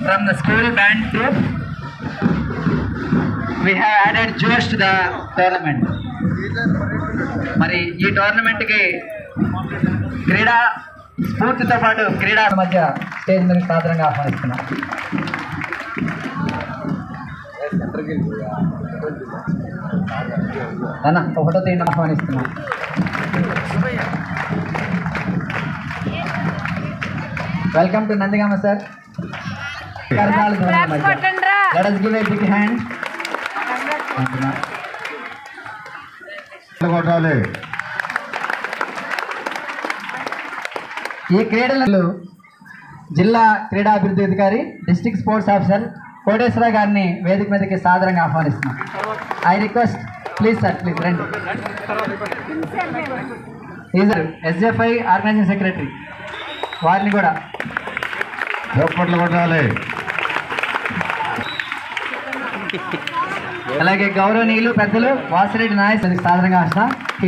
from the school band group. We have added Josh to the tournament. మరి ఈ tournament కి క్రీడా స్ఫూర్తితో పాటు క్రీడా మధ్య స్టేజ్ మీద సాధారణంగా ఆహ్వానిస్తున్నాం. అన్న ఒకటో తేదీ ఆహ్వానిస్తున్నాం. Welcome to Nandigama sir. Let us give a big hand. ఈ క్రీడలలో జిల్లా క్రీడాభివృద్ధి అధికారి డిస్ట్రిక్ట్ స్పోర్ట్స్ ఆఫీసర్ కోటేశ్వర గారిని వేదిక మీదకి సాదరంగా ఆహ్వానిస్తున్నాం. I request please sir, please రండి. ఈజర్ ఎస్ఎఫ్ఐ ఆర్గనైజింగ్ సెక్రటరీ వారిని కూడా కొట్టాలి. అలాగే గౌరవనీయులు పెద్దలు వాసిరెడ్డి నాయక్ సాధారణంగా ఆశ.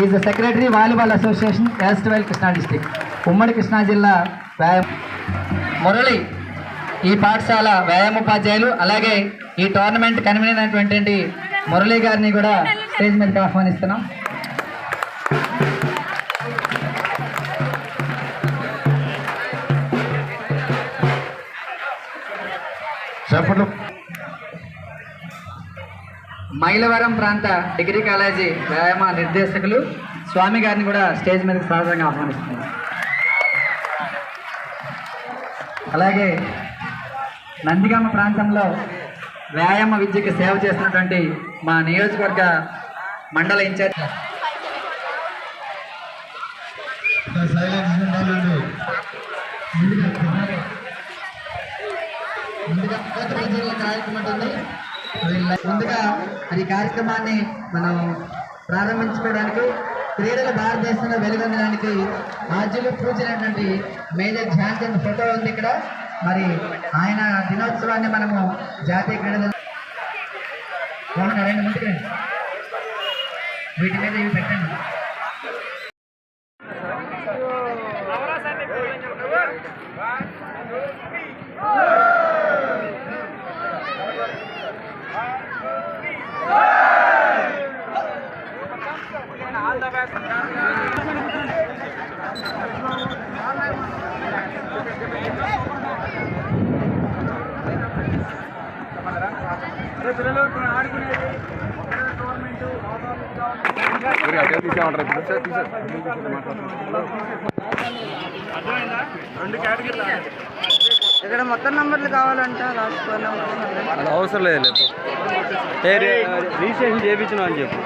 Is the secretary volleyball association ఎస్ట్వెల్ కృష్ణా డిస్ట్రిక్ట్, ఉమ్మడి కృష్ణా జిల్లా వ్యాయామ. మురళి ఈ పాఠశాల వ్యాయామోపాధ్యాయులు, అలాగే ఈ టోర్నమెంట్ కన్వీనర్ అయినటువంటి మురళి గారిని కూడా స్టేజ్ మీదకి ఆహ్వానిస్తున్నాం. మైలవరం ప్రాంత డిగ్రీ కాలేజీ వ్యాయామ నిర్దేశకులు స్వామి గారిని కూడా స్టేజ్ మీదకి సాధారణంగా ఆహ్వానిస్తున్నారు. అలాగే నందిగామ ప్రాంతంలో వ్యాయామ విద్యకి సేవ చేస్తున్నటువంటి మా నియోజకవర్గ మండల ఇన్ఛార్జ్ ముందుగా ఈ కార్యక్రమాన్ని మనం ప్రారంభించుకోవడానికి క్రీడల భారతదేశంలో వెలుగొందడానికి ఆద్యులు పూజైనటువంటి మేజర్ ధ్యాన్ చంద్ ఫోటో ఉంది ఇక్కడ. మరి ఆయన దినోత్సవాన్ని మనము జాతీయ క్రీడలు రెండు ముందుకు వీటి మీద ఇవి పెట్టండి. ఇక్కడ మొత్తం నంబర్లు కావాలంట, రాసుకోవాలి. అవసరం లేదు, రిజిస్ట్రేషన్ చేయించిన అని చెప్పు.